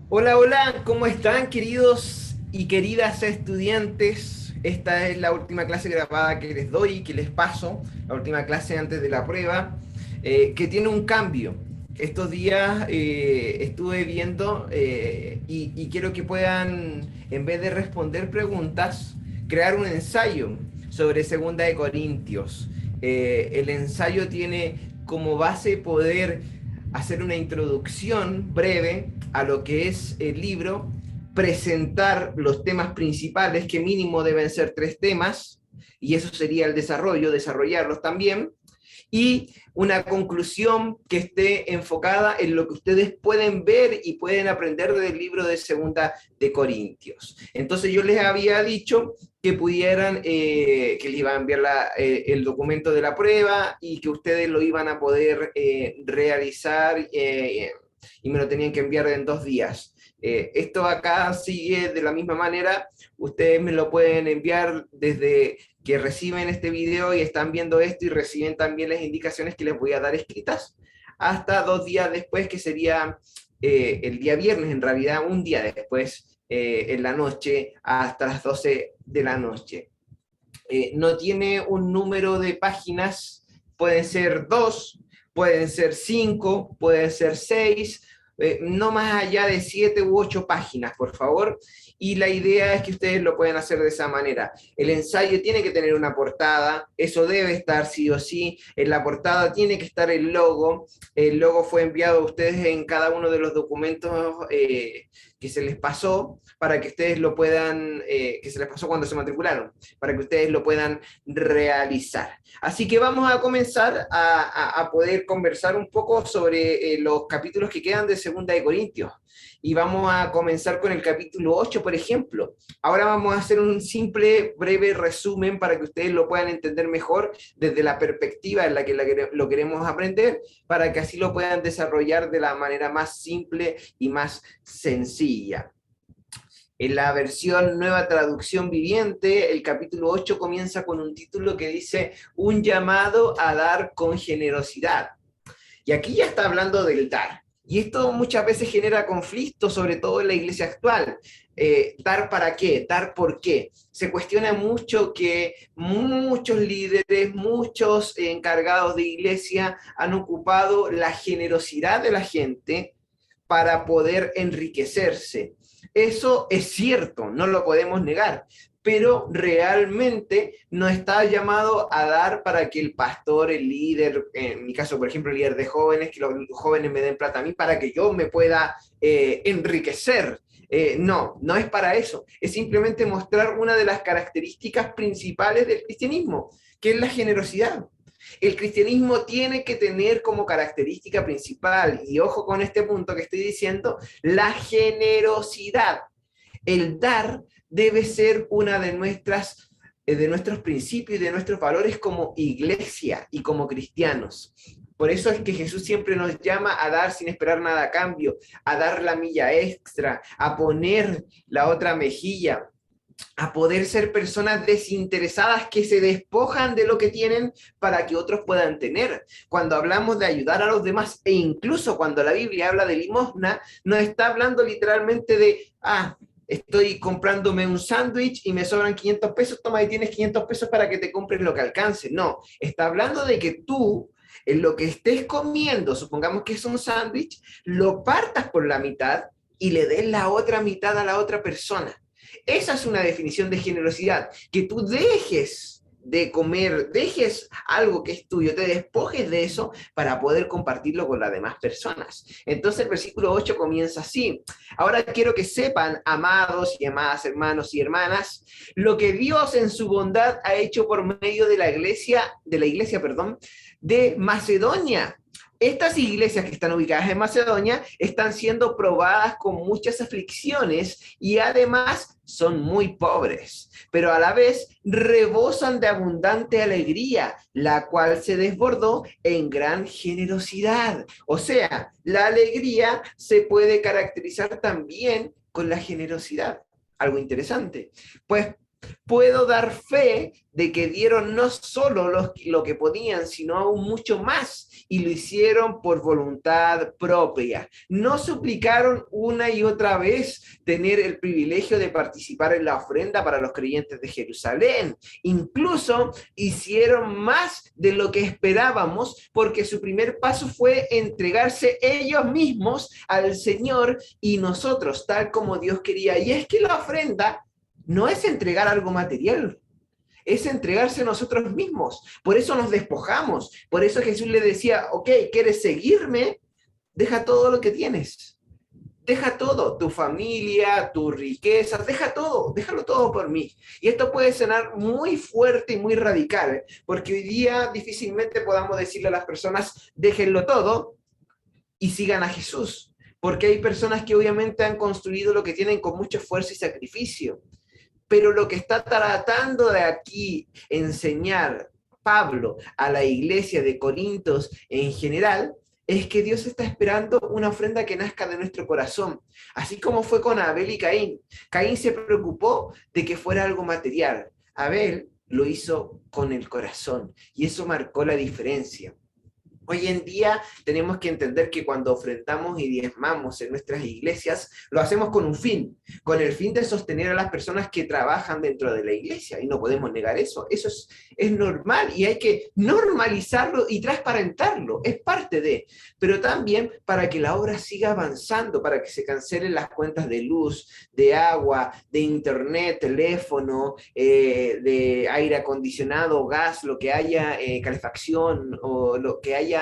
Hola, hola, ¿cómo están queridos y queridas estudiantes? Esta es la última clase grabada que les doy, que les paso, la última clase antes de la prueba, que tiene un cambio. Estos días estuve viendo y quiero que puedan, en vez de responder preguntas, crear un ensayo sobre Segunda de Corintios. El ensayo tiene como base poder hacer una introducción breve a lo que es el libro, presentar los temas principales, que mínimo deben ser tres temas, y eso sería el desarrollo, desarrollarlos también, y una conclusión que esté enfocada en lo que ustedes pueden ver y pueden aprender del libro de Segunda de Corintios. Entonces yo les había dicho que pudieran, que les iba a enviar el documento de la prueba y que ustedes lo iban a poder realizar y me lo tenían que enviar en 2 días. Esto acá sigue de la misma manera, ustedes me lo pueden enviar desde que reciben este video y están viendo esto y reciben también las indicaciones que les voy a dar escritas, hasta 2 días después, que sería el día viernes, en realidad un día después, en la noche, hasta las 12 de la noche. No tiene un número de páginas, pueden ser dos, pueden ser cinco, pueden ser seis, no más allá de 7 u 8 páginas, por favor. Y la idea es que ustedes lo pueden hacer de esa manera. El ensayo tiene que tener una portada, eso debe estar sí o sí. En la portada tiene que estar el logo fue enviado a ustedes en cada uno de los documentos que se les pasó, para que ustedes lo puedan, que se les pasó cuando se matricularon, para que ustedes lo puedan realizar. Así que vamos a comenzar a poder conversar un poco sobre los capítulos que quedan de Segunda de Corintios. Y vamos a comenzar con el capítulo 8, por ejemplo. Ahora vamos a hacer un simple, breve resumen para que ustedes lo puedan entender mejor desde la perspectiva en la que lo queremos aprender, para que así lo puedan desarrollar de la manera más simple y más sencilla. En la versión Nueva Traducción Viviente, el capítulo 8 comienza con un título que dice: un llamado a dar con generosidad. Y aquí ya está hablando del dar. Y esto muchas veces genera conflictos, sobre todo en la iglesia actual. ¿Dar para qué? ¿Dar por qué? Se cuestiona mucho que muchos líderes, muchos encargados de iglesia han ocupado la generosidad de la gente para poder enriquecerse. Eso es cierto, no lo podemos negar, pero realmente no está llamado a dar para que el pastor, el líder, en mi caso, por ejemplo, el líder de jóvenes, que los jóvenes me den plata a mí para que yo me pueda enriquecer. No, no es para eso. Es simplemente mostrar una de las características principales del cristianismo, que es la generosidad. El cristianismo tiene que tener como característica principal, y ojo con este punto que estoy diciendo, la generosidad. El dar debe ser una de nuestros principios y de nuestros valores como iglesia y como cristianos. Por eso es que Jesús siempre nos llama a dar sin esperar nada a cambio, a dar la milla extra, a poner la otra mejilla, a poder ser personas desinteresadas que se despojan de lo que tienen para que otros puedan tener. Cuando hablamos de ayudar a los demás, e incluso cuando la Biblia habla de limosna, no está hablando literalmente de, estoy comprándome un sándwich y me sobran 500 pesos, toma, y tienes 500 pesos para que te compres lo que alcance. No, está hablando de que tú, en lo que estés comiendo, supongamos que es un sándwich, lo partas por la mitad y le des la otra mitad a la otra persona. Esa es una definición de generosidad, que tú dejes de comer, dejes algo que es tuyo, te despojes de eso para poder compartirlo con las demás personas. Entonces el versículo 8 comienza así: ahora quiero que sepan, amados y amadas hermanos y hermanas, lo que Dios en su bondad ha hecho por medio de la iglesia, perdón, de Macedonia. Estas iglesias que están ubicadas en Macedonia están siendo probadas con muchas aflicciones y además son muy pobres, pero a la vez rebosan de abundante alegría, la cual se desbordó en gran generosidad. O sea, la alegría se puede caracterizar también con la generosidad. Algo interesante. Pues Puedo dar fe de que dieron no solo lo que podían, sino aún mucho más, y lo hicieron por voluntad propia. No suplicaron una y otra vez tener el privilegio de participar en la ofrenda para los creyentes de Jerusalén. Incluso hicieron más de lo que esperábamos, porque su primer paso fue entregarse ellos mismos al Señor y nosotros, tal como Dios quería. Y es que la ofrenda no es entregar algo material, es entregarse a nosotros mismos. Por eso nos despojamos. Por eso Jesús le decía, ok, ¿quieres seguirme? Deja todo lo que tienes. Deja todo, tu familia, tus riquezas, deja todo, déjalo todo por mí. Y esto puede sonar muy fuerte y muy radical, porque hoy día difícilmente podamos decirle a las personas, déjenlo todo y sigan a Jesús. Porque hay personas que obviamente han construido lo que tienen con mucho esfuerzo y sacrificio. Pero lo que está tratando de aquí enseñar Pablo a la iglesia de Corintios en general es que Dios está esperando una ofrenda que nazca de nuestro corazón, así como fue con Abel y Caín. Caín se preocupó de que fuera algo material. Abel lo hizo con el corazón y eso marcó la diferencia. Hoy en día tenemos que entender que cuando ofrendamos y diezmamos en nuestras iglesias, lo hacemos con un fin, con el fin de sostener a las personas que trabajan dentro de la iglesia, y no podemos negar eso. Eso es normal y hay que normalizarlo y transparentarlo, es parte de, pero también para que la obra siga avanzando, para que se cancelen las cuentas de luz, de agua, de internet, teléfono, de aire acondicionado, gas, lo que haya, calefacción o lo que haya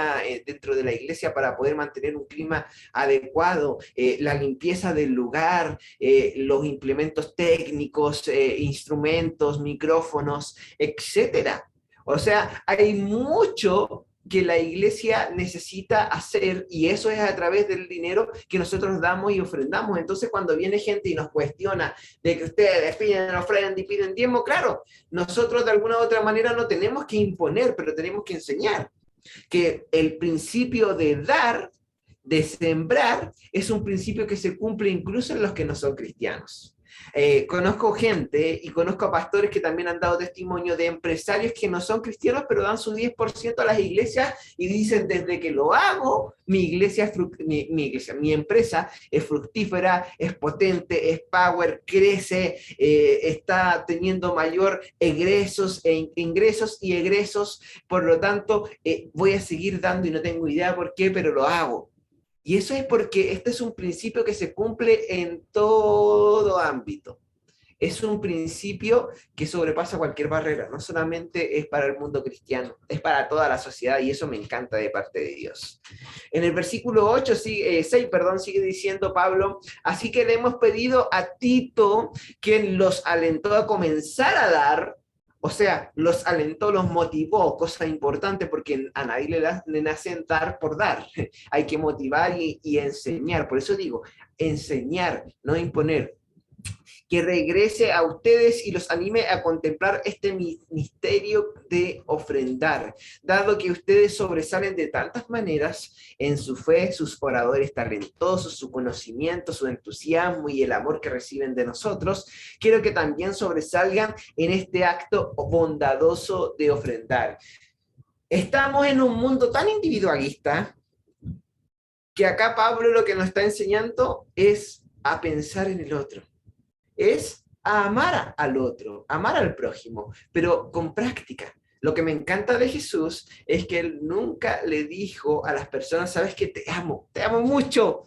dentro de la iglesia para poder mantener un clima adecuado, la limpieza del lugar, los implementos técnicos, instrumentos, micrófonos, etcétera. O sea, hay mucho que la iglesia necesita hacer y eso es a través del dinero que nosotros damos y ofrendamos. Entonces, cuando viene gente y nos cuestiona de que ustedes piden ofrenda y piden diezmo, claro, nosotros de alguna u otra manera no tenemos que imponer, pero tenemos que enseñar que el principio de dar, de sembrar, es un principio que se cumple incluso en los que no son cristianos. Conozco gente y conozco a pastores que también han dado testimonio de empresarios que no son cristianos, pero dan su 10% a las iglesias y dicen, desde que lo hago, mi empresa es fructífera, es potente, es power, crece, está teniendo mayor ingresos y egresos, por lo tanto, voy a seguir dando y no tengo idea por qué, pero lo hago. Y eso es porque este es un principio que se cumple en todo ámbito. Es un principio que sobrepasa cualquier barrera, no solamente es para el mundo cristiano, es para toda la sociedad y eso me encanta de parte de Dios. En el versículo 6, sigue diciendo Pablo, así que le hemos pedido a Tito, quien los alentó a comenzar a dar. O sea, los alentó, los motivó, cosa importante porque a nadie le nace dar por dar. Hay que motivar y enseñar. Por eso digo, enseñar, no imponer. Que regrese a ustedes y los anime a contemplar este misterio de ofrendar, dado que ustedes sobresalen de tantas maneras en su fe, sus oradores talentosos, su conocimiento, su entusiasmo y el amor que reciben de nosotros, quiero que también sobresalgan en este acto bondadoso de ofrendar. Estamos en un mundo tan individualista que acá Pablo lo que nos está enseñando es a pensar en el otro. Es a amar al otro, amar al prójimo, pero con práctica. Lo que me encanta de Jesús es que él nunca le dijo a las personas, sabes que te amo mucho,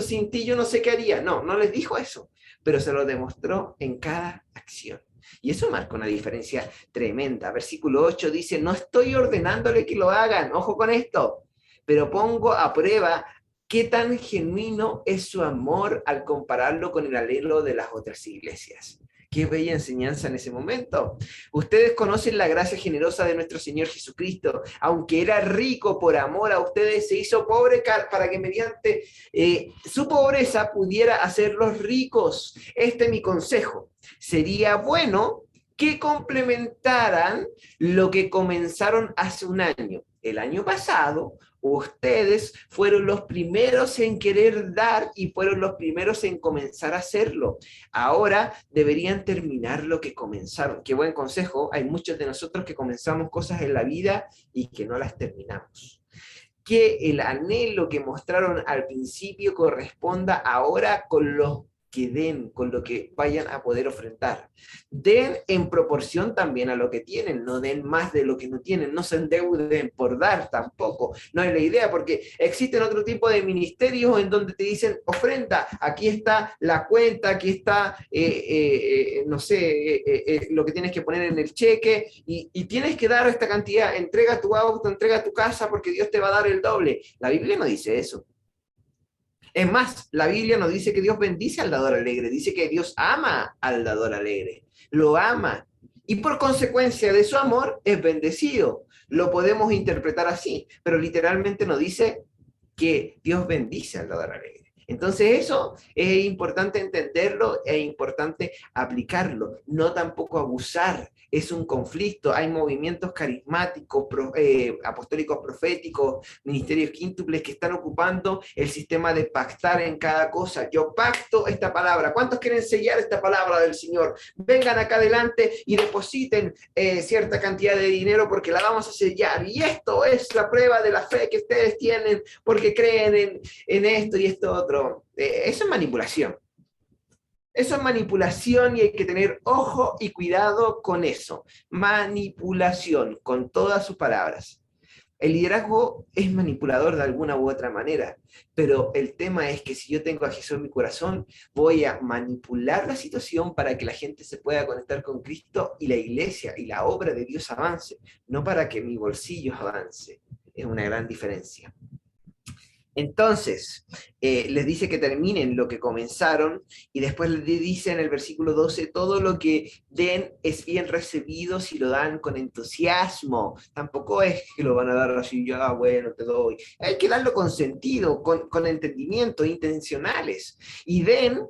sin ti yo no sé qué haría. No, no les dijo eso, pero se lo demostró en cada acción. Y eso marca una diferencia tremenda. Versículo 8 dice, no estoy ordenándole que lo hagan, ojo con esto, pero pongo a prueba qué tan genuino es su amor al compararlo con el anhelo de las otras iglesias. Qué bella enseñanza en ese momento. Ustedes conocen la gracia generosa de nuestro Señor Jesucristo. Aunque era rico, por amor a ustedes se hizo pobre para que mediante su pobreza pudiera hacerlos ricos. Este es mi consejo. Sería bueno que complementaran lo que comenzaron hace un año, el año pasado Ustedes fueron los primeros en querer dar y fueron los primeros en comenzar a hacerlo. Ahora deberían terminar lo que comenzaron. Qué buen consejo. Hay muchos de nosotros que comenzamos cosas en la vida y que no las terminamos. Que el anhelo que mostraron al principio corresponda ahora con lo que den, con lo que vayan a poder ofrendar. Den en proporción también a lo que tienen, no den más de lo que no tienen, no se endeuden por dar tampoco, no es la idea, porque existen otro tipo de ministerios en donde te dicen, ofrenda, aquí está la cuenta, aquí está, no sé, lo que tienes que poner en el cheque, y tienes que dar esta cantidad, entrega tu auto, entrega tu casa, porque Dios te va a dar el doble. La Biblia no dice eso. Es más, la Biblia no dice que Dios bendice al dador alegre, dice que Dios ama al dador alegre, lo ama. Y por consecuencia de su amor es bendecido. Lo podemos interpretar así, pero literalmente no dice que Dios bendice al dador alegre. Entonces eso es importante entenderlo, es importante aplicarlo, no tampoco abusar. Es un conflicto, hay movimientos carismáticos, apostólicos proféticos, ministerios quíntuples que están ocupando el sistema de pactar en cada cosa. Yo pacto esta palabra. ¿Cuántos quieren sellar esta palabra del Señor? Vengan acá adelante y depositen cierta cantidad de dinero porque la vamos a sellar. Y esto es la prueba de la fe que ustedes tienen porque creen en esto y esto otro. Eso es manipulación. Eso es manipulación y hay que tener ojo y cuidado con eso. Manipulación, con todas sus palabras. El liderazgo es manipulador de alguna u otra manera, pero el tema es que si yo tengo a Jesús en mi corazón, voy a manipular la situación para que la gente se pueda conectar con Cristo y la iglesia y la obra de Dios avance, no para que mi bolsillo avance. Es una gran diferencia. Entonces, les dice que terminen lo que comenzaron y después les dice en el versículo 12, todo lo que den es bien recibido si lo dan con entusiasmo. Tampoco es que lo van a dar así, ya, bueno, te doy. Hay que darlo con sentido, con entendimiento, intencionales. Y den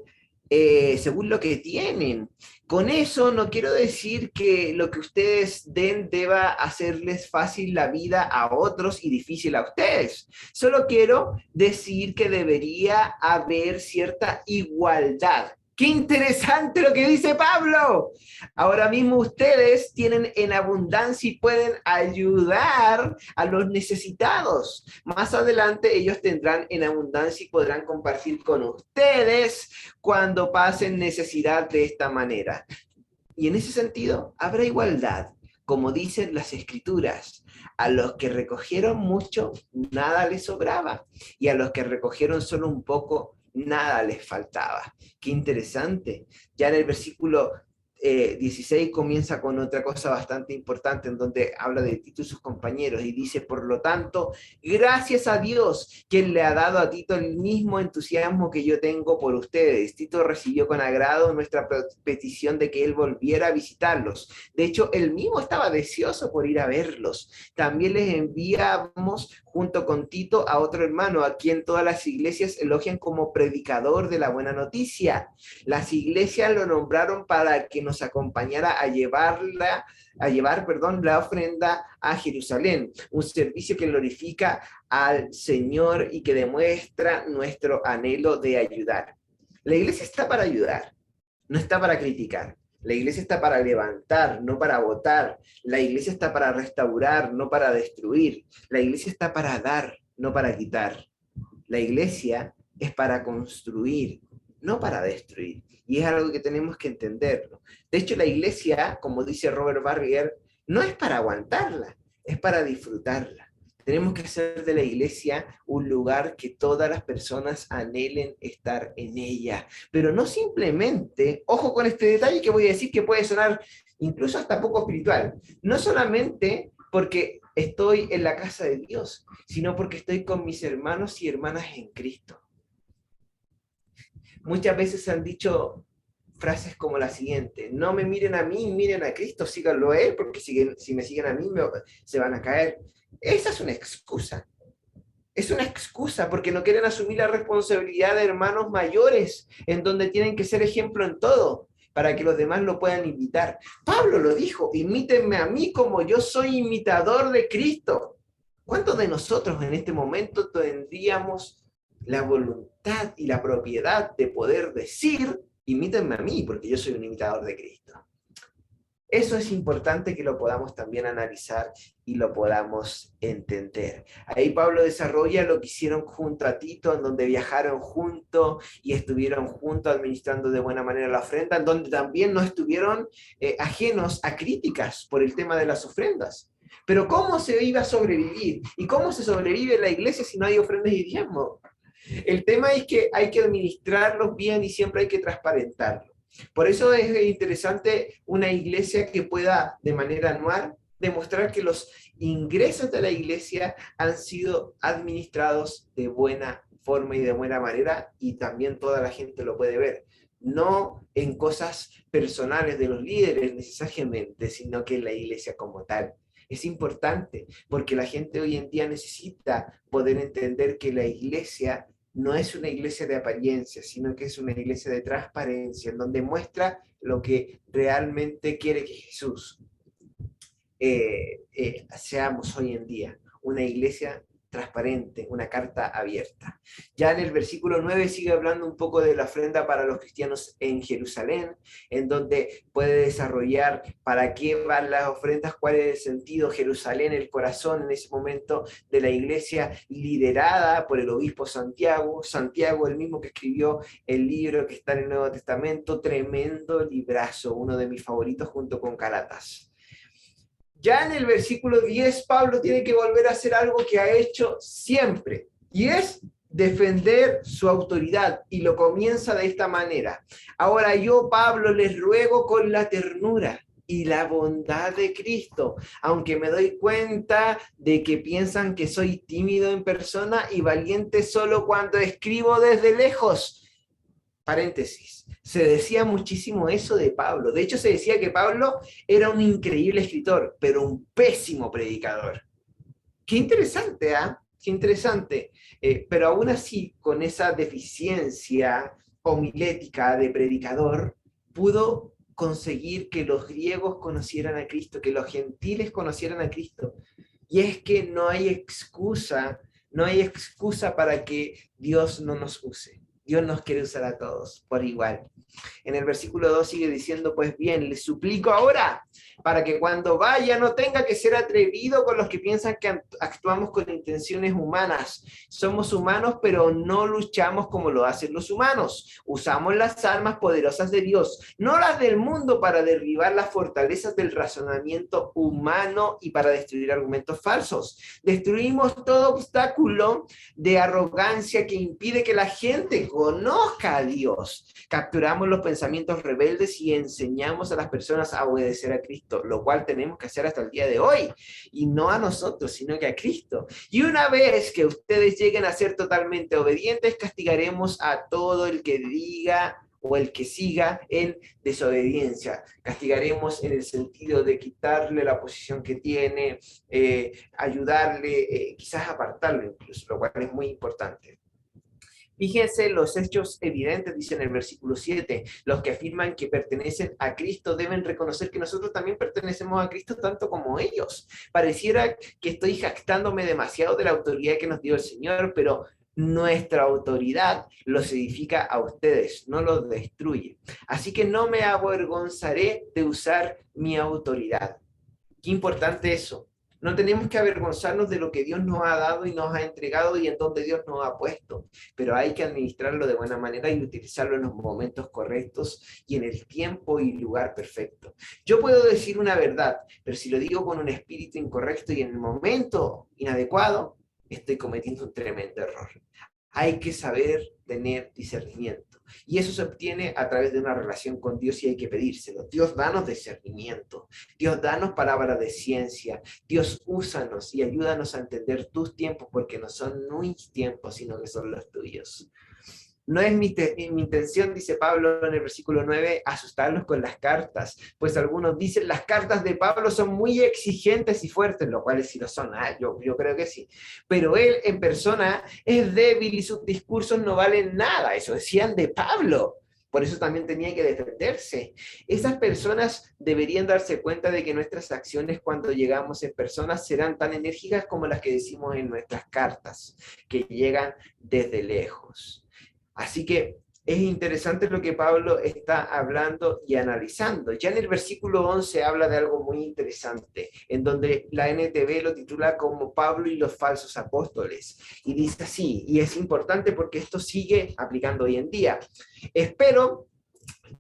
según lo que tienen. Con eso no quiero decir que lo que ustedes den deba hacerles fácil la vida a otros y difícil a ustedes. Solo quiero decir que debería haber cierta igualdad. ¡Qué interesante lo que dice Pablo! Ahora mismo ustedes tienen en abundancia y pueden ayudar a los necesitados. Más adelante ellos tendrán en abundancia y podrán compartir con ustedes cuando pasen necesidad de esta manera. Y en ese sentido habrá igualdad. Como dicen las escrituras, a los que recogieron mucho, nada les sobraba. Y a los que recogieron solo un poco, nada les faltaba. Qué interesante. Ya en el versículo 16 comienza con otra cosa bastante importante en donde habla de Tito y sus compañeros y dice, por lo tanto, gracias a Dios, quien le ha dado a Tito el mismo entusiasmo que yo tengo por ustedes. Tito recibió con agrado nuestra petición de que él volviera a visitarlos. De hecho, él mismo estaba deseoso por ir a verlos. También les enviamos junto con Tito a otro hermano, a quien todas las iglesias elogian como predicador de la buena noticia. Las iglesias lo nombraron para que nos acompañara a llevar la ofrenda a Jerusalén, un servicio que glorifica al Señor y que demuestra nuestro anhelo de ayudar. La iglesia está para ayudar, no está para criticar. La iglesia está para levantar, no para votar. La iglesia está para restaurar, no para destruir. La iglesia está para dar, no para quitar. La iglesia es para construir, no para destruir. Y es algo que tenemos que entenderlo. De hecho, la iglesia, como dice Robert Barrier, no es para aguantarla, es para disfrutarla. Tenemos que hacer de la iglesia un lugar que todas las personas anhelen estar en ella. Pero no simplemente, ojo con este detalle que voy a decir que puede sonar incluso hasta poco espiritual, no solamente porque estoy en la casa de Dios, sino porque estoy con mis hermanos y hermanas en Cristo. Muchas veces se han dicho frases como la siguiente: no me miren a mí, miren a Cristo, síganlo a Él, porque si me siguen a mí se van a caer. Esa es una excusa. Es una excusa porque no quieren asumir la responsabilidad de hermanos mayores, en donde tienen que ser ejemplo en todo, para que los demás lo puedan imitar. Pablo lo dijo: imítenme a mí como yo soy imitador de Cristo. ¿Cuántos de nosotros en este momento tendríamos la voluntad y la propiedad de poder decir, imítenme a mí, porque yo soy un imitador de Cristo? Eso es importante que lo podamos también analizar y lo podamos entender. Ahí Pablo desarrolla lo que hicieron junto a Tito, en donde viajaron juntos y estuvieron juntos administrando de buena manera la ofrenda, en donde también no estuvieron ajenos a críticas por el tema de las ofrendas. Pero ¿cómo se iba a sobrevivir? ¿Y cómo se sobrevive en la iglesia si no hay ofrendas y diezmos? El tema es que hay que administrarlos bien y siempre hay que transparentarlos. Por eso es interesante una iglesia que pueda de manera anual demostrar que los ingresos de la iglesia han sido administrados de buena forma y de buena manera, y también toda la gente lo puede ver. No en cosas personales de los líderes necesariamente, sino que en la iglesia como tal. Es importante porque la gente hoy en día necesita poder entender que la iglesia no es una iglesia de apariencia, sino que es una iglesia de transparencia, en donde muestra lo que realmente quiere que Jesús seamos hoy en día, una iglesia transparente, una carta abierta. Ya en el versículo 9 sigue hablando un poco de la ofrenda para los cristianos en Jerusalén, en donde puede desarrollar para qué van las ofrendas, cuál es el sentido. Jerusalén, el corazón en ese momento de la iglesia, liderada por el obispo Santiago. Santiago, el mismo que escribió el libro que está en el Nuevo Testamento, tremendo librazo, uno de mis favoritos junto con Gálatas. Ya en el versículo 10, Pablo tiene que volver a hacer algo que ha hecho siempre, y es defender su autoridad, y lo comienza de esta manera. Ahora yo, Pablo, les ruego con la ternura y la bondad de Cristo, aunque me doy cuenta de que piensan que soy tímido en persona y valiente solo cuando escribo desde lejos. Paréntesis, se decía muchísimo eso de Pablo. De hecho, se decía que Pablo era un increíble escritor, pero un pésimo predicador. Qué interesante, ¿ah? Qué interesante. Pero aún así, con esa deficiencia homilética de predicador, pudo conseguir que los griegos conocieran a Cristo, que los gentiles conocieran a Cristo. Y es que no hay excusa para que Dios no nos use. Dios nos quiere usar a todos por igual. En el versículo 2 sigue diciendo, pues bien, les suplico ahora, para que cuando vaya no tenga que ser atrevido con los que piensan que actuamos con intenciones humanas. Somos humanos, pero no luchamos como lo hacen los humanos. Usamos las armas poderosas de Dios, no las del mundo, para derribar las fortalezas del razonamiento humano y para destruir argumentos falsos. Destruimos todo obstáculo de arrogancia que impide que la gente conozca a Dios. Capturamos los pensamientos rebeldes y enseñamos a las personas a obedecer a Cristo, lo cual tenemos que hacer hasta el día de hoy, y no a nosotros, sino que a Cristo. Y una vez que ustedes lleguen a ser totalmente obedientes, castigaremos a todo el que diga o el que siga en desobediencia. Castigaremos en el sentido de quitarle la posición que tiene, ayudarle, quizás apartarlo incluso, lo cual es muy importante. Fíjense los hechos evidentes, dice en el versículo 7, los que afirman que pertenecen a Cristo deben reconocer que nosotros también pertenecemos a Cristo tanto como ellos. Pareciera que estoy jactándome demasiado de la autoridad que nos dio el Señor, pero nuestra autoridad los edifica a ustedes, no los destruye. Así que no me avergonzaré de usar mi autoridad. Qué importante eso. No tenemos que avergonzarnos de lo que Dios nos ha dado y nos ha entregado y en donde Dios nos ha puesto, pero hay que administrarlo de buena manera y utilizarlo en los momentos correctos y en el tiempo y lugar perfecto. Yo puedo decir una verdad, pero si lo digo con un espíritu incorrecto y en el momento inadecuado, estoy cometiendo un tremendo error. Hay que saber tener discernimiento. Y eso se obtiene a través de una relación con Dios y hay que pedírselo. Dios, danos discernimiento. Dios, danos palabras de ciencia. Dios, úsanos y ayúdanos a entender tus tiempos, porque no son mis tiempos, sino que son los tuyos. No es mi intención, dice Pablo en el versículo 9, asustarlos con las cartas, pues algunos dicen las cartas de Pablo son muy exigentes y fuertes, lo cual sí lo son, yo creo que sí, pero él en persona es débil y sus discursos no valen nada, eso decían de Pablo. Por eso también tenía que defenderse. Esas personas deberían darse cuenta de que nuestras acciones cuando llegamos en personas serán tan enérgicas como las que decimos en nuestras cartas, que llegan desde lejos. Así que es interesante lo que Pablo está hablando y analizando. Ya en el versículo 11 habla de algo muy interesante, en donde la NTV lo titula como Pablo y los falsos apóstoles. Y dice así, y es importante porque esto sigue aplicando hoy en día. Espero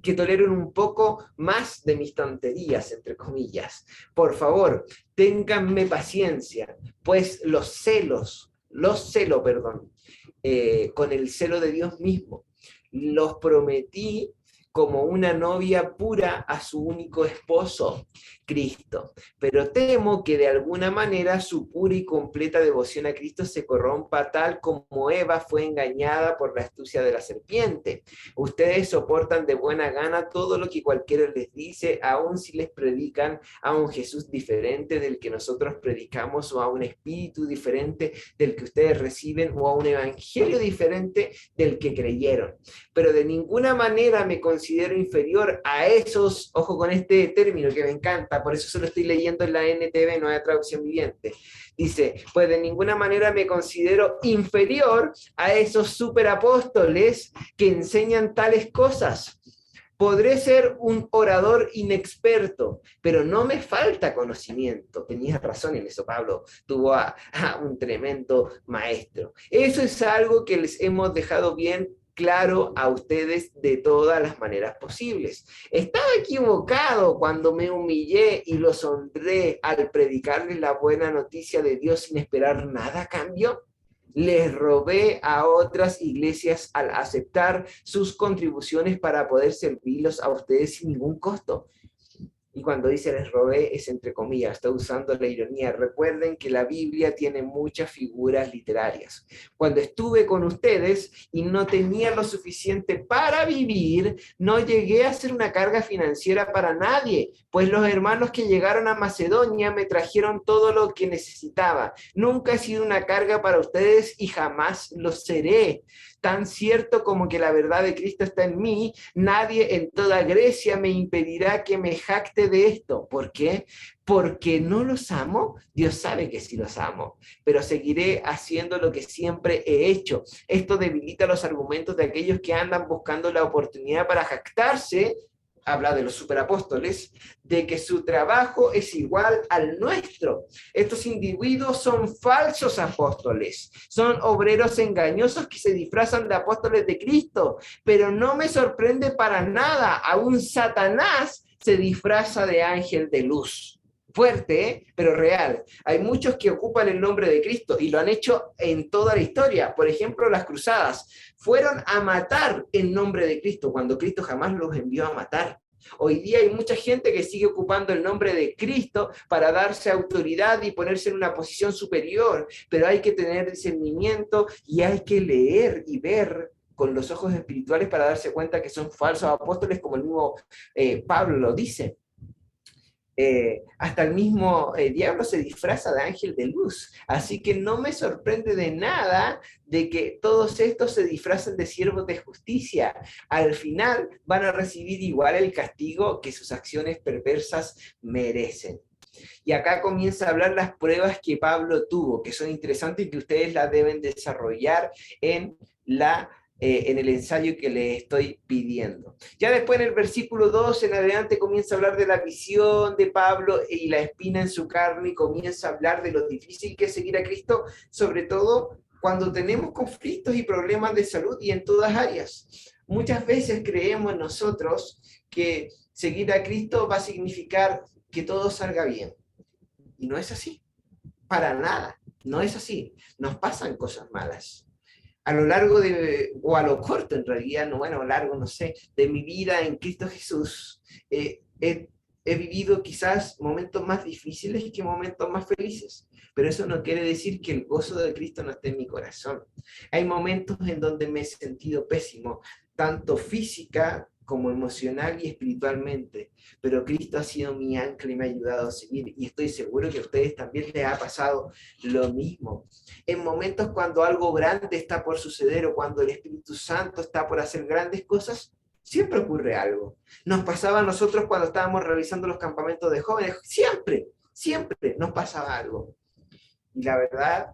que toleren un poco más de mis tonterías, entre comillas. Por favor, ténganme paciencia, pues con el celo de Dios mismo. Los prometí como una novia pura a su único esposo, Cristo. Pero temo que de alguna manera su pura y completa devoción a Cristo se corrompa tal como Eva fue engañada por la astucia de la serpiente. Ustedes soportan de buena gana todo lo que cualquiera les dice, aun si les predican a un Jesús diferente del que nosotros predicamos, o a un espíritu diferente del que ustedes reciben, o a un evangelio diferente del que creyeron. Pero de ninguna manera me considero inferior a esos, ojo con este término que me encanta, por eso solo estoy leyendo en la NTV, no hay traducción viviente. Dice, pues de ninguna manera me considero inferior a esos superapóstoles que enseñan tales cosas. Podré ser un orador inexperto, pero no me falta conocimiento. Tenías razón en eso, Pablo. Tuvo a un tremendo maestro. Eso es algo que les hemos dejado bien claro a ustedes de todas las maneras posibles. Estaba equivocado cuando me humillé y los honré al predicarles la buena noticia de Dios sin esperar nada a cambio. Les robé a otras iglesias al aceptar sus contribuciones para poder servirlos a ustedes sin ningún costo. Y cuando dice les robé es entre comillas, está usando la ironía. Recuerden que la Biblia tiene muchas figuras literarias. Cuando estuve con ustedes y no tenía lo suficiente para vivir, no llegué a ser una carga financiera para nadie, pues los hermanos que llegaron a Macedonia me trajeron todo lo que necesitaba. Nunca he sido una carga para ustedes y jamás lo seré. Tan cierto como que la verdad de Cristo está en mí, nadie en toda Grecia me impedirá que me jacte de esto. ¿Por qué? Porque no los amo. Dios sabe que sí los amo, pero seguiré haciendo lo que siempre he hecho. Esto debilita los argumentos de aquellos que andan buscando la oportunidad para jactarse, habla de los superapóstoles, de que su trabajo es igual al nuestro. Estos individuos son falsos apóstoles, son obreros engañosos que se disfrazan de apóstoles de Cristo, pero no me sorprende para nada, aún Satanás se disfraza de ángel de luz. Fuerte, ¿eh? Pero real. Hay muchos que ocupan el nombre de Cristo y lo han hecho en toda la historia. Por ejemplo, las cruzadas fueron a matar en nombre de Cristo, cuando Cristo jamás los envió a matar. Hoy día hay mucha gente que sigue ocupando el nombre de Cristo para darse autoridad y ponerse en una posición superior, pero hay que tener discernimiento y hay que leer y ver con los ojos espirituales para darse cuenta que son falsos apóstoles, como el mismo Pablo lo dice. Hasta el mismo diablo se disfraza de ángel de luz, así que no me sorprende de nada de que todos estos se disfracen de siervos de justicia. Al final van a recibir igual el castigo que sus acciones perversas merecen. Y acá comienza a hablar las pruebas que Pablo tuvo, que son interesantes y que ustedes las deben desarrollar en el ensayo que les estoy pidiendo. Ya después en el versículo 2 en adelante comienza a hablar de la visión de Pablo y la espina en su carne, y comienza a hablar de lo difícil que es seguir a Cristo, sobre todo cuando tenemos conflictos y problemas de salud y en todas áreas. Muchas veces creemos nosotros que seguir a Cristo va a significar que todo salga bien. Y no es así. Para nada. No es así. Nos pasan cosas malas. A lo largo o a lo corto en realidad, no, bueno, largo, no sé, de mi vida en Cristo Jesús, he vivido quizás momentos más difíciles que momentos más felices, pero eso no quiere decir que el gozo de Cristo no esté en mi corazón. Hay momentos en donde me he sentido pésimo, tanto física como emocional y espiritualmente, pero Cristo ha sido mi ancla y me ha ayudado a seguir, y estoy seguro que a ustedes también les ha pasado lo mismo. En momentos cuando algo grande está por suceder o cuando el Espíritu Santo está por hacer grandes cosas, Siempre ocurre algo. Nos pasaba a nosotros cuando estábamos realizando los campamentos de jóvenes. Siempre nos pasaba algo. Y la verdad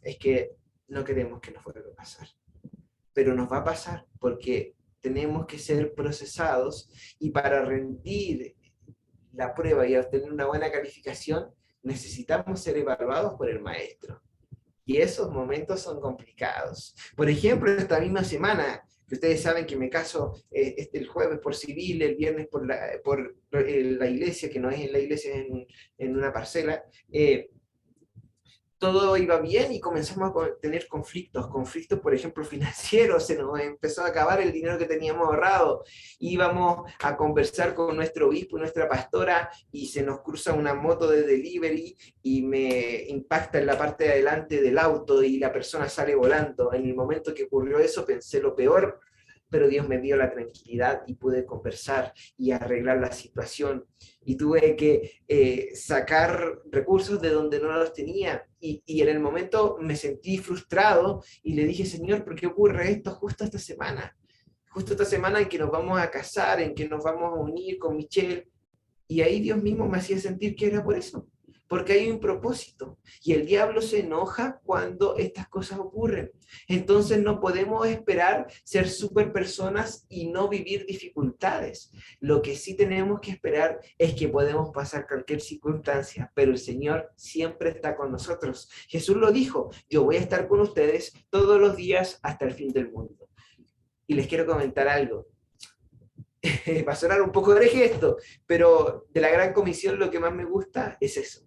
es que no queremos que nos vuelva a pasar. Pero nos va a pasar porque tenemos que ser procesados y para rendir la prueba y obtener una buena calificación necesitamos ser evaluados por el maestro. Y esos momentos son complicados. Por ejemplo, esta misma semana, que ustedes saben que me caso el jueves por civil, el viernes por la iglesia, que no es en la iglesia, es en una parcela, todo iba bien y comenzamos a tener conflictos, por ejemplo financieros, se nos empezó a acabar el dinero que teníamos ahorrado, íbamos a conversar con nuestro obispo y nuestra pastora y se nos cruza una moto de delivery y me impacta en la parte de adelante del auto y la persona sale volando. En el momento que ocurrió eso pensé lo peor, pero Dios me dio la tranquilidad y pude conversar y arreglar la situación. Y tuve que sacar recursos de donde no los tenía. Y en el momento me sentí frustrado y le dije, Señor, ¿por qué ocurre esto justo esta semana? Justo esta semana en que nos vamos a casar, en que nos vamos a unir con Michelle. Y ahí Dios mismo me hacía sentir que era por eso, porque hay un propósito. Y el diablo se enoja cuando estas cosas ocurren. Entonces no podemos esperar ser super personas y no vivir dificultades. Lo que sí tenemos que esperar es que podemos pasar cualquier circunstancia, pero el Señor siempre está con nosotros. Jesús lo dijo, yo voy a estar con ustedes todos los días hasta el fin del mundo. Y les quiero comentar algo. Va a sonar un poco hereje esto, pero de la Gran Comisión lo que más me gusta es eso.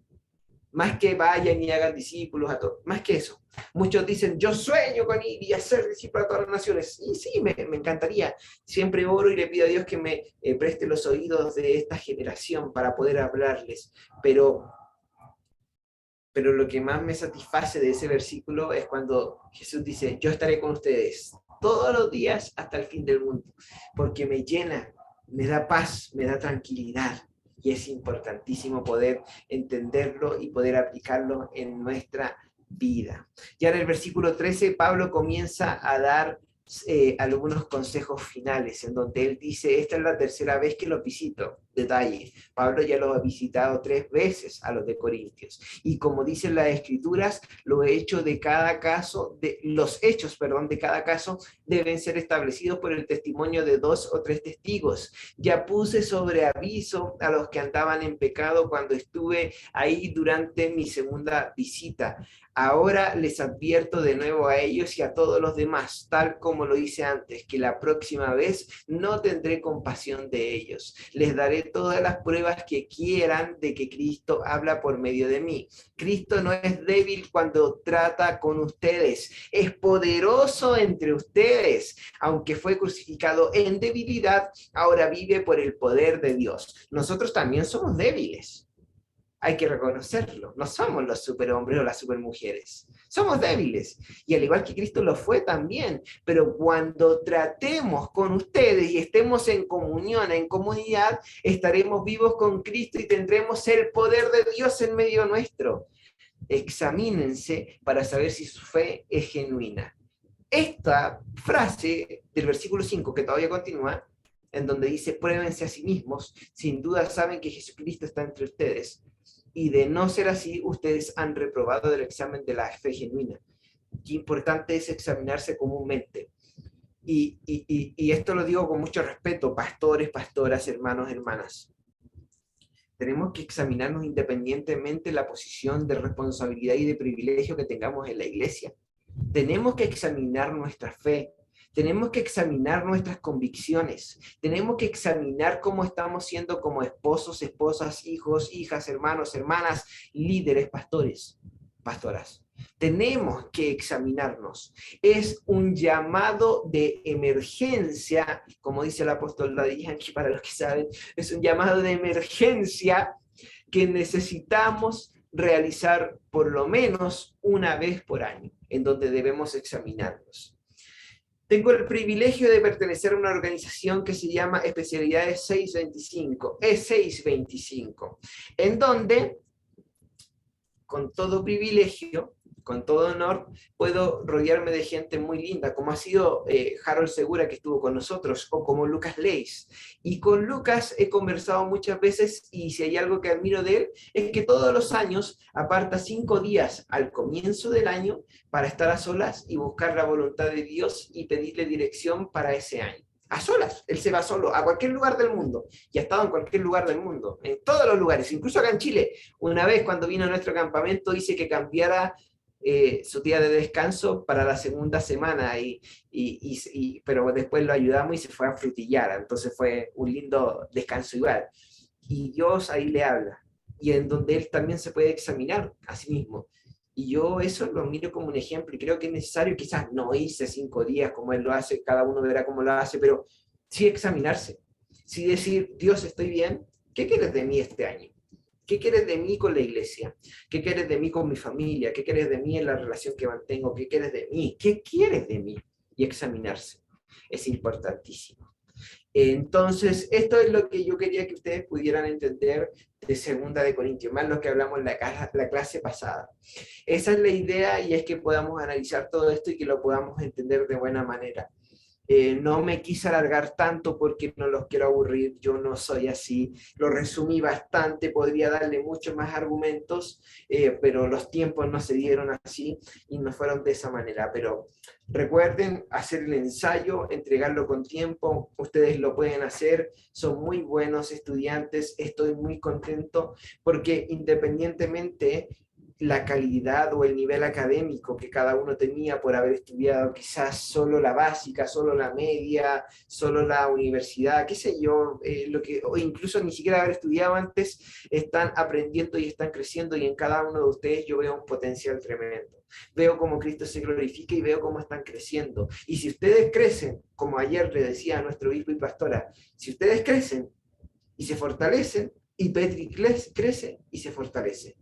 Más que vayan y hagan discípulos a todos, más que eso. Muchos dicen, yo sueño con ir y hacer discípulos a todas las naciones. Y sí, me encantaría. Siempre oro y le pido a Dios que me preste los oídos de esta generación para poder hablarles. Pero lo que más me satisface de ese versículo es cuando Jesús dice, yo estaré con ustedes todos los días hasta el fin del mundo, porque me llena, me da paz, me da tranquilidad. Y es importantísimo poder entenderlo y poder aplicarlo en nuestra vida. Ya en el versículo 13, Pablo comienza a dar algunos consejos finales, en donde él dice, esta es la tercera vez que los visito. Detalle, Pablo ya los ha visitado 3 veces a los de Corintios, y como dicen las escrituras, los hechos de cada caso deben ser establecidos por el testimonio de 2 o 3 testigos. Ya puse sobre aviso a los que andaban en pecado cuando estuve ahí durante mi segunda visita. Ahora les advierto de nuevo a ellos y a todos los demás, tal como lo hice antes, que la próxima vez no tendré compasión de ellos. Les daré todas las pruebas que quieran de que Cristo habla por medio de mí. Cristo no es débil cuando trata con ustedes, es poderoso entre ustedes. Aunque fue crucificado en debilidad, ahora vive por el poder de Dios. Nosotros también somos débiles. Hay que reconocerlo. No somos los superhombres o las supermujeres. Somos débiles. Y al igual que Cristo lo fue también. Pero cuando tratemos con ustedes y estemos en comunión, en comunidad, estaremos vivos con Cristo y tendremos el poder de Dios en medio nuestro. Examínense para saber si su fe es genuina. Esta frase del versículo 5, que todavía continúa, en donde dice, pruébense a sí mismos, sin duda saben que Jesucristo está entre ustedes. Y de no ser así, ustedes han reprobado del examen de la fe genuina. Qué importante es examinarse comúnmente. Y esto lo digo con mucho respeto, pastores, pastoras, hermanos, hermanas. Tenemos que examinarnos independientemente de la posición de responsabilidad y de privilegio que tengamos en la iglesia. Tenemos que examinar nuestra fe. Tenemos que examinar nuestras convicciones, tenemos que examinar cómo estamos siendo como esposos, esposas, hijos, hijas, hermanos, hermanas, líderes, pastores, pastoras. Tenemos que examinarnos. Es un llamado de emergencia, como dice el apóstol Daddy Yankee, para los que saben, es un llamado de emergencia que necesitamos realizar por lo menos una vez por año, en donde debemos examinarnos. Tengo el privilegio de pertenecer a una organización que se llama Especialidades 625, E625, en donde, con todo privilegio, con todo honor, puedo rodearme de gente muy linda, como ha sido Harold Segura, que estuvo con nosotros, o como Lucas Leis. Y con Lucas he conversado muchas veces, y si hay algo que admiro de él, es que todos los años aparta 5 días al comienzo del año para estar a solas y buscar la voluntad de Dios y pedirle dirección para ese año. A solas, él se va solo a cualquier lugar del mundo, y ha estado en cualquier lugar del mundo, en todos los lugares, incluso acá en Chile. Una vez cuando vino a nuestro campamento hice que cambiara su día de descanso para la segunda semana, pero después lo ayudamos y se fue a Frutillar, entonces fue un lindo descanso igual. Y Dios ahí le habla, y en donde él también se puede examinar a sí mismo. Y yo eso lo miro como un ejemplo y creo que es necesario, quizás no hice 5 días como él lo hace, cada uno verá cómo lo hace, pero sí examinarse, sí decir, Dios, estoy bien, ¿qué quieres de mí este año? ¿Qué quieres de mí con la iglesia? ¿Qué quieres de mí con mi familia? ¿Qué quieres de mí en la relación que mantengo? ¿Qué quieres de mí? ¿Qué quieres de mí? Y examinarse. Es importantísimo. Entonces, esto es lo que yo quería que ustedes pudieran entender de Segunda de Corintios, más lo que hablamos en la clase pasada. Esa es la idea, y es que podamos analizar todo esto y que lo podamos entender de buena manera. No me quise alargar tanto porque no los quiero aburrir, yo no soy así, lo resumí bastante, podría darle muchos más argumentos, pero los tiempos no se dieron así y no fueron de esa manera, pero recuerden hacer el ensayo, entregarlo con tiempo, ustedes lo pueden hacer, son muy buenos estudiantes, estoy muy contento porque independientemente la calidad o el nivel académico que cada uno tenía por haber estudiado quizás solo la básica, solo la media, solo la universidad, qué sé yo, o incluso ni siquiera haber estudiado antes, están aprendiendo y están creciendo, y en cada uno de ustedes yo veo un potencial tremendo. Veo cómo Cristo se glorifica y veo cómo están creciendo. Y si ustedes crecen, como ayer le decía a nuestro obispo y pastora, si ustedes crecen y se fortalecen, y Petri crece y se fortalece.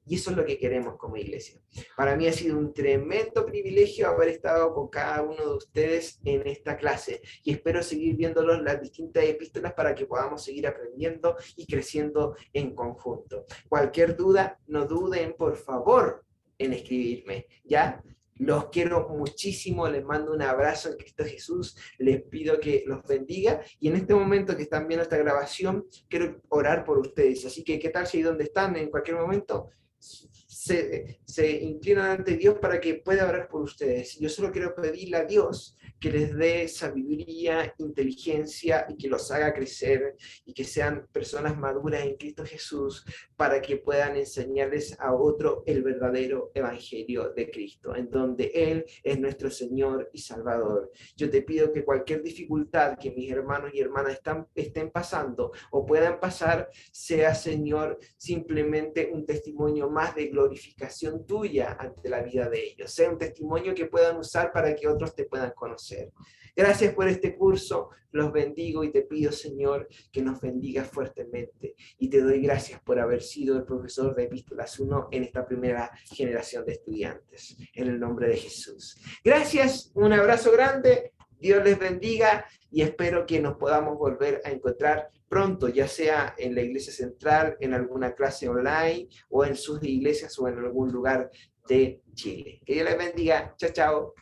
Y eso es lo que queremos como iglesia. Para mí ha sido un tremendo privilegio haber estado con cada uno de ustedes en esta clase, y espero seguir viéndolos las distintas epístolas para que podamos seguir aprendiendo y creciendo en conjunto. Cualquier duda, no duden, por favor, en escribirme, ¿ya? Los quiero muchísimo, les mando un abrazo en Cristo Jesús, les pido que los bendiga, y en este momento que están viendo esta grabación, quiero orar por ustedes. Así que, ¿qué tal si ahí donde están en cualquier momento se inclinan ante Dios para que pueda orar por ustedes? Yo solo quiero pedirle a Dios que les dé sabiduría, inteligencia, y que los haga crecer y que sean personas maduras en Cristo Jesús, para que puedan enseñarles a otro el verdadero evangelio de Cristo, en donde Él es nuestro Señor y Salvador. Yo te pido que cualquier dificultad que mis hermanos y hermanas estén pasando o puedan pasar, sea, Señor, simplemente un testimonio más de glorificación tuya ante la vida de ellos. Sea un testimonio que puedan usar para que otros te puedan conocer. Gracias por este curso, los bendigo y te pido, Señor, que nos bendigas fuertemente. Y te doy gracias por haber sido el profesor de Epístolas 1 en esta primera generación de estudiantes. En el nombre de Jesús. Gracias, un abrazo grande, Dios les bendiga, y espero que nos podamos volver a encontrar pronto, ya sea en la iglesia central, en alguna clase online, o en sus iglesias, o en algún lugar de Chile. Que Dios les bendiga. Chao, chao.